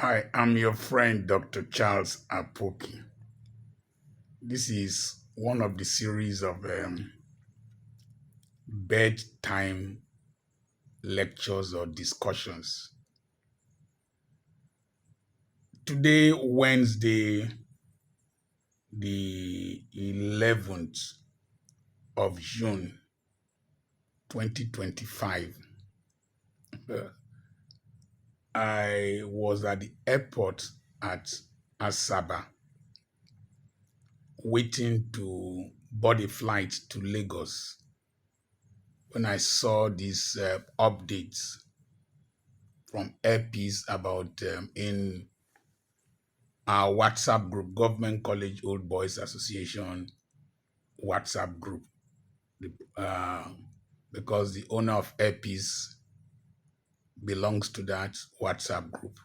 Hi, I'm your friend, Dr. Charles Apoki. This is one of the series of bedtime lectures or discussions. Today, Wednesday, the 11th of June, 2025, I was at the airport at Asaba waiting to board a flight to Lagos when I saw these updates from Airpeace about in our WhatsApp group, Government College Old Boys Association WhatsApp group, uh, because the owner of Airpeace belongs to that WhatsApp group.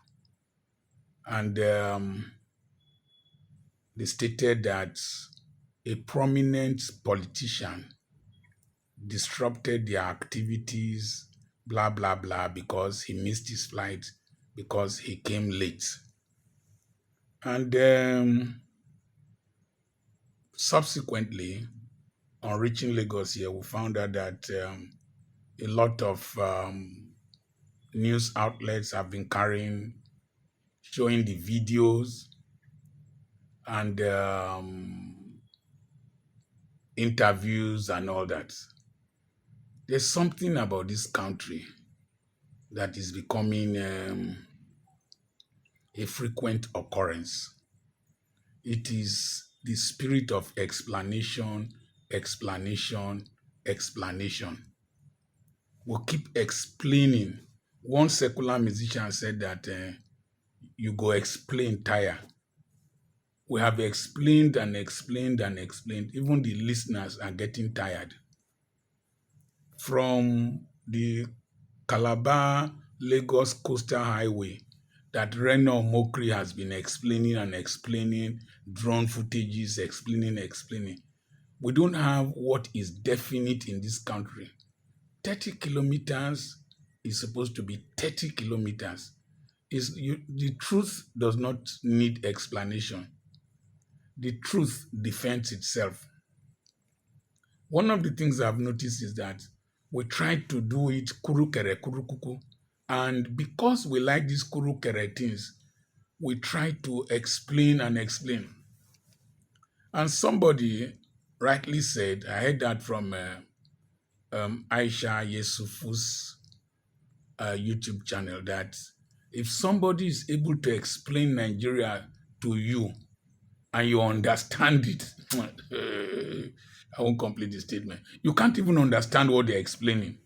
And they stated that a prominent politician disrupted their activities, blah, blah, blah, because he missed his flight, because he came late. And subsequently, on reaching Lagos here, we found out that a lot of news outlets have been showing the videos and interviews and all that. There's something about this country that is becoming a frequent occurrence. It is the spirit of explanation, explanation, explanation. We'll keep explaining. One secular musician said that you go explain tire. We have explained and explained and explained. Even the listeners are getting tired. From the Calabar Lagos Coastal Highway that Reno Mokri has been explaining and explaining, drone footages, explaining. We don't have what is definite in this country. 30 kilometers is supposed to be 30 kilometers. The truth does not need explanation. The truth defends itself. One of the things I've noticed is that we try to do it kurukere kurukuku, and because we like these kurukere things, we try to explain and explain. And somebody rightly said, I heard that from Aisha Yesufu's YouTube channel, that if somebody is able to explain Nigeria to you and you understand it, I won't complete the statement. You can't even understand what they're explaining.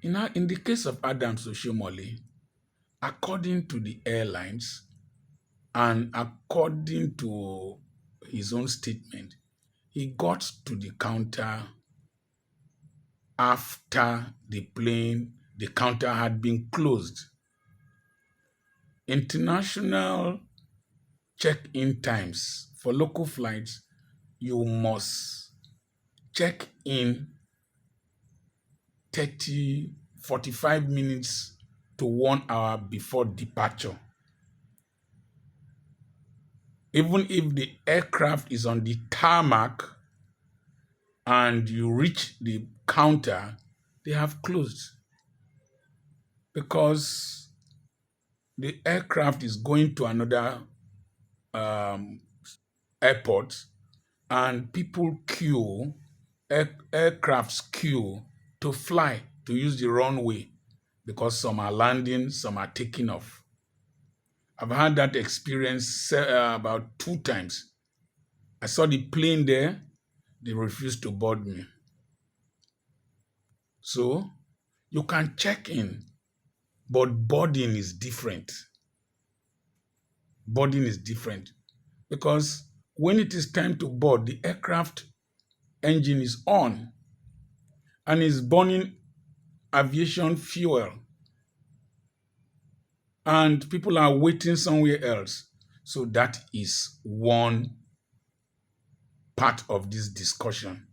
In the case of Adams Oshiomole, according to the airlines and according to his own statement, he got to the counter after the counter had been closed. International check-in times for local flights, you must check in 45 minutes to 1 hour before departure. Even if the aircraft is on the tarmac and you reach the counter, they have closed because the aircraft is going to another airport and people queue, aircrafts queue to fly, to use the runway, because some are landing, some are taking off. I've had that experience about 2 times. I saw the plane there, they refused to board me. So you can check in, but boarding is different. Boarding is different because when it is time to board, the aircraft engine is on and is burning aviation fuel, and people are waiting somewhere else. So that is one part of this discussion.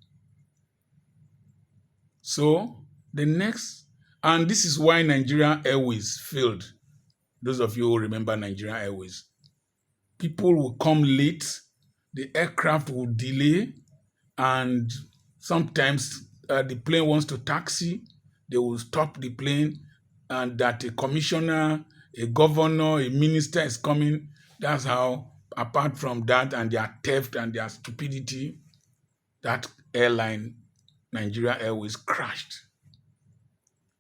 So the next, and this is why Nigeria Airways failed Those of you who remember Nigerian Airways, people will come late, the aircraft will delay, and sometimes the plane wants to taxi, they will stop the plane, and that a commissioner, a governor, a minister is coming. That's how, apart from that and their theft and their stupidity, that airline, Nigeria Airways, crashed.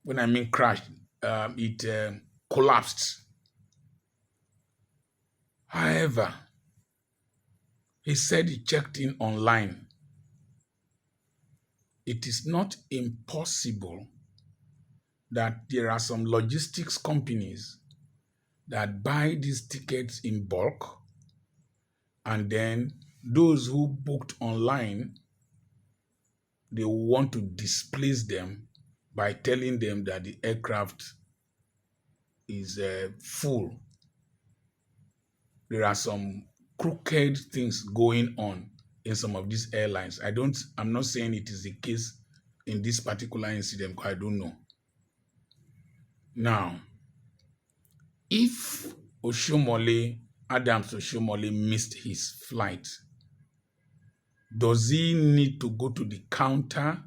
When I mean crashed, it collapsed. However, he said he checked in online. It is not impossible that there are some logistics companies that buy these tickets in bulk, and then those who booked online, they want to displace them by telling them that the aircraft is full. There are some crooked things going on in some of these airlines. I'm not saying it is the case in this particular incident, because I don't know. Now, if Adams Oshiomole missed his flight, does he need to go to the counter?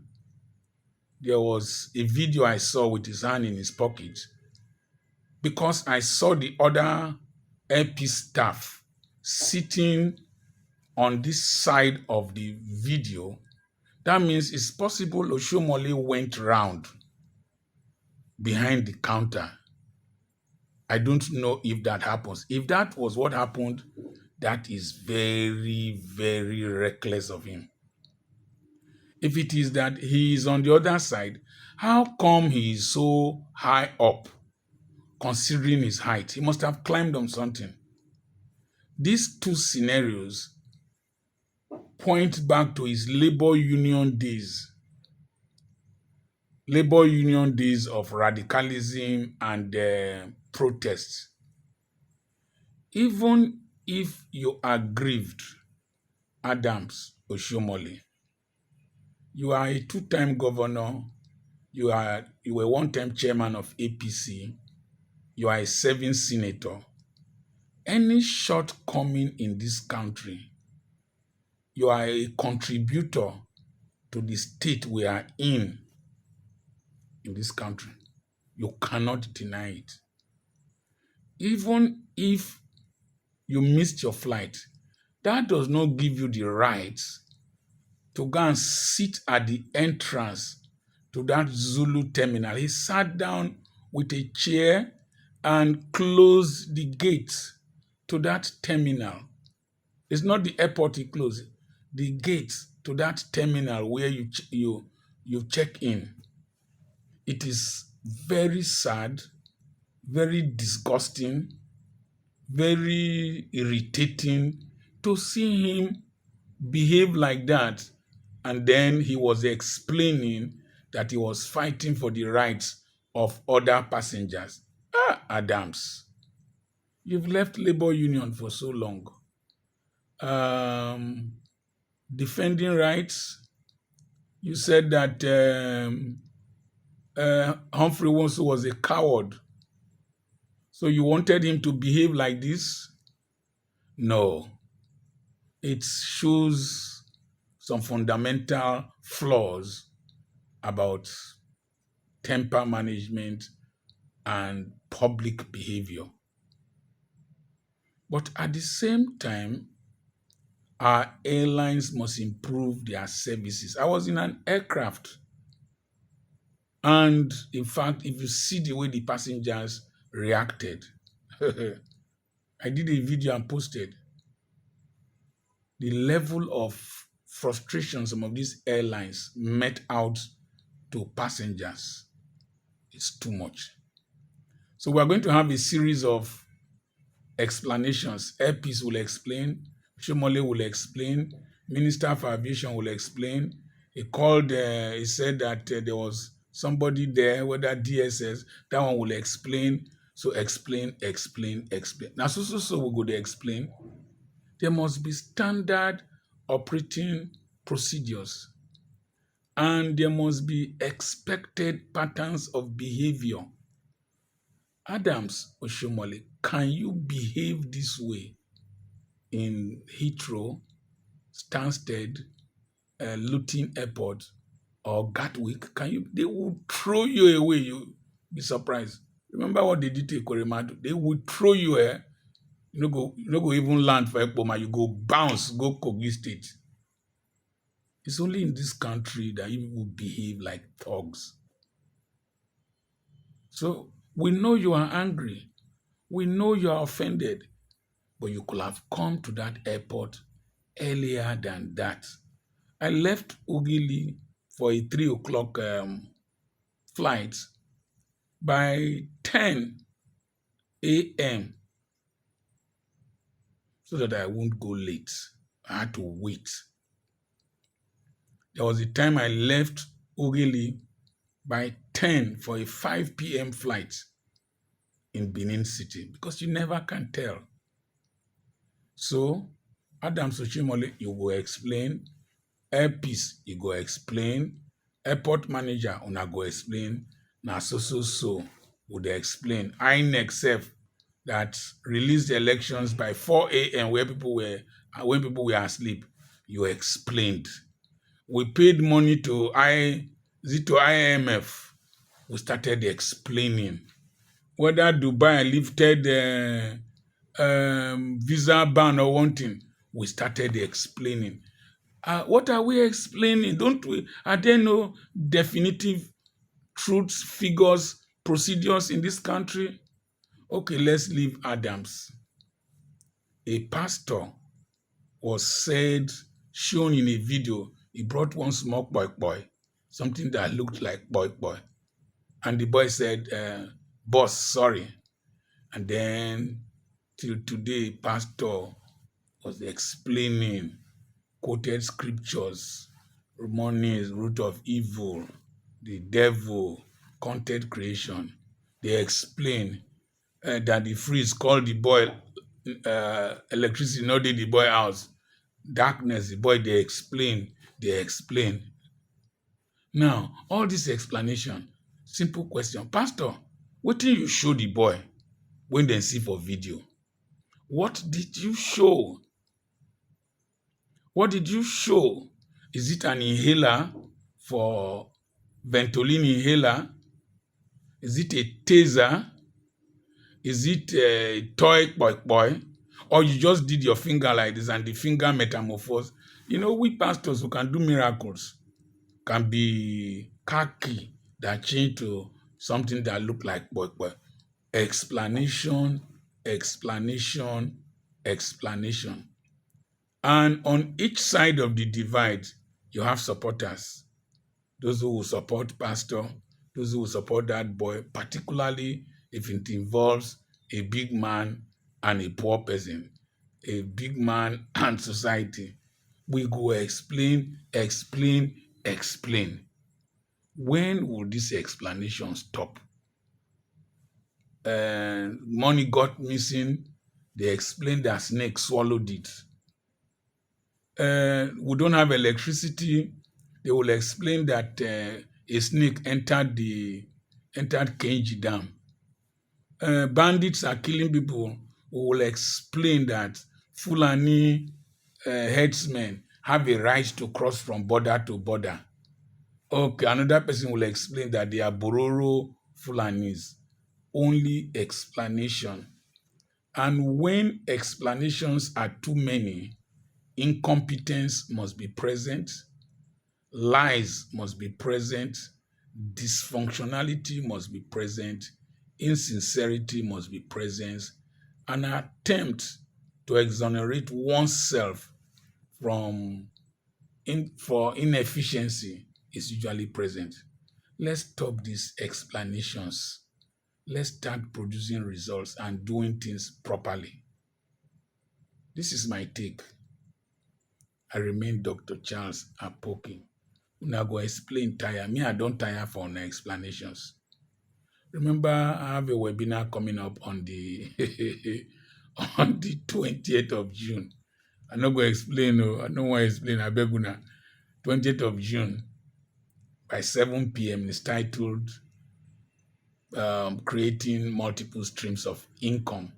There was a video I saw with his hand in his pocket, because I saw the other LP staff sitting on this side of the video. That means it's possible Oshiomole went round behind the counter. I don't know if that happens. If that was what happened, that is very, very reckless of him. If it is that he is on the other side, how come he is so high up, considering his height? He must have climbed on something. These two scenarios point back to his labor union days of radicalism and protests. Even if you are grieved, Adams Oshiomole, you are a two-time governor, you were one-time chairman of APC, you are a serving senator. Any shortcoming in this country, you are a contributor to the state we are in this country. You cannot deny it. Even if you missed your flight, that does not give you the right to go and sit at the entrance to that Zulu terminal. He sat down with a chair and closed the gate to that terminal. It's not the airport he closed, the gate to that terminal where you check in. It is very sad, very disgusting, very irritating to see him behave like that. And then he was explaining that he was fighting for the rights of other passengers. Adams, you've left labor union for so long. Defending rights, you said that Humphrey Wonsu was a coward. So you wanted him to behave like this? No. It shows some fundamental flaws about temper management and public behavior. But at the same time, our airlines must improve their services. I was in an aircraft, and in fact, if you see the way the passengers reacted, I did a video and posted the level of frustration some of these airlines met out to passengers. It's too much. So we're going to have a series of explanations. Airpeace will explain, Oshiomole will explain, Minister for Aviation will explain. He said that there was somebody there, whether DSS, that one will explain. So explain. Now, so we go to explain. There must be standard operating procedures, and there must be expected patterns of behavior. Adams Oshiomole, can you behave this way in Heathrow, Stansted, Luton Airport, or Gatwick? Can you? They will throw you away. You be surprised. Remember what they did to Koremadu? They will throw you. You no go even land for Ekpoma. You go bounce, go Kogi State. It's only in this country that you will behave like thugs. So we know you are angry. We know you are offended. But you could have come to that airport earlier than that. I left Ugili for a 3 o'clock flight. By 10 a.m. so that I won't go late. I had to wait. There was a time I left Ugili by 10 for a 5 p.m. flight in Benin City because you never can tell. So, Adams Oshiomole, you go explain. Airpeace, you go explain. Airport manager, una go explain. Na so would explain. INEC sef that released the elections by 4 a.m. when people were asleep. You explained. We paid money to IMF. We started explaining. Whether Dubai lifted the visa ban or one thing, we started explaining. What are we explaining? Don't we? Are there no definitive truths, figures, procedures in this country? Okay, let's leave Adams. A pastor was shown in a video. He brought one small boy, something that looked like boy. And the boy said, boss, sorry. And then till today, pastor was explaining, quoted scriptures, money is root of evil, the devil, content creation. They explain that the freeze called the boy electricity, not the boy house. Darkness, the boy, they explain. Now, all this explanation, simple question. Pastor, what did you show the boy when they see for video? What did you show? What did you show? Is it an inhaler for Ventolin inhaler? Is it a taser? Is it a toy boy? Or you just did your finger like this and the finger metamorphose? You know, we pastors who can do miracles can be khaki that change to something that look like boy. Explanation. And on each side of the divide, you have supporters. Those who will support pastor, those who will support that boy, particularly if it involves a big man and a poor person, a big man and society. We go explain. When will this explanation stop? Money got missing. They explained that snake swallowed it. We don't have electricity. They will explain that a snake entered Kenji Dam. Bandits are killing people. We will explain that Fulani herdsmen have a right to cross from border to border. Okay, another person will explain that they are Bororo Fulanis. Only explanation. And when explanations are too many, incompetence must be present, lies must be present, dysfunctionality must be present, insincerity must be present, an attempt to exonerate oneself for inefficiency is usually present. Let's stop these explanations. Let's start producing results and doing things properly. This is my take. I remain Dr. Charles Apoki. Una go explain tire. Me, I don't tire for una explanations. Remember, I have a webinar coming up on the on the 20th of June. I'm not going to explain. I don't want to explain. I beg una. 20th of June by 7 p.m. is titled creating multiple streams of income.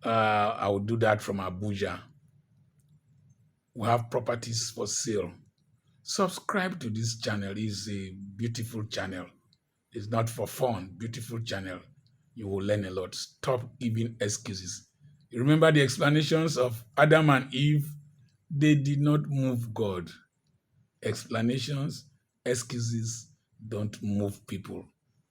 I will do that from Abuja. We have properties for sale. Subscribe to this channel. It's a beautiful channel. It's not for fun. Beautiful channel. You will learn a lot. Stop giving excuses. You remember the explanations of Adam and Eve? They did not move God. Explanations, excuses don't move people.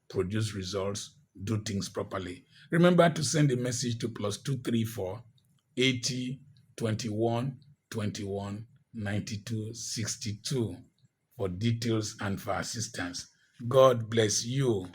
Produce results, do things properly. Remember to send a message to +234 80 21 21 92 62 for details and for assistance. God bless you.